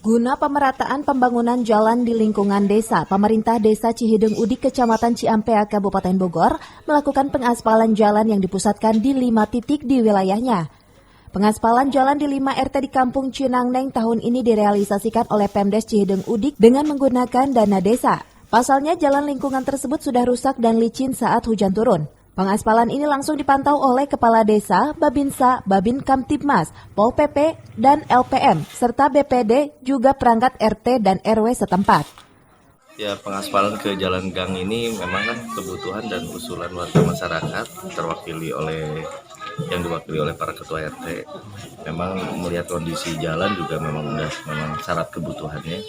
Guna pemerataan pembangunan jalan di lingkungan desa, pemerintah Desa Cihideng Udik, Kecamatan Ciampea, Kabupaten Bogor, melakukan pengaspalan jalan yang dipusatkan di 5 titik di wilayahnya. Pengaspalan jalan di 5 RT di Kampung Cinangneng tahun ini direalisasikan oleh Pemdes Cihideng Udik dengan menggunakan dana desa. Pasalnya, jalan lingkungan tersebut sudah rusak dan licin saat hujan turun. Pengaspalan ini langsung dipantau oleh Kepala Desa, Babinsa, Babin Kamtibmas, Pol PP, dan LPM, serta BPD, juga perangkat RT dan RW setempat. Ya, pengaspalan ke jalan gang ini memang kan kebutuhan dan usulan warga masyarakat yang diwakili oleh para ketua RT. Memang melihat kondisi jalan juga memang syarat kebutuhannya,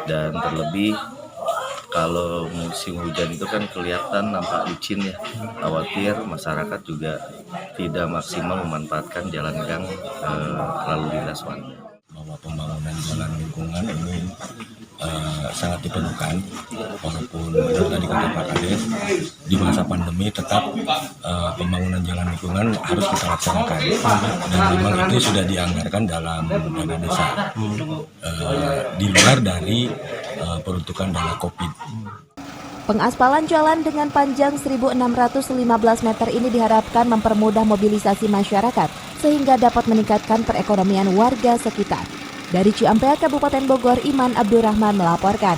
dan terlebih kalau musim hujan itu kan kelihatan nampak licin ya. Khawatir masyarakat juga tidak maksimal memanfaatkan jalan gang lalu lintas warga. Bahwa pembangunan jalan lingkungan ini sangat diperlukan, walaupun tadi kata Pak Kades, di masa pandemi tetap pembangunan jalan lingkungan harus kita laksanakan, dan memang itu sudah dianggarkan dalam dana desa di luar dari peruntukan dana COVID. Pengaspalan jalan dengan panjang 1.615 meter ini diharapkan mempermudah mobilisasi masyarakat sehingga dapat meningkatkan perekonomian warga sekitar. Dari Ciampea, Kabupaten Bogor, Iman Abdurrahman melaporkan.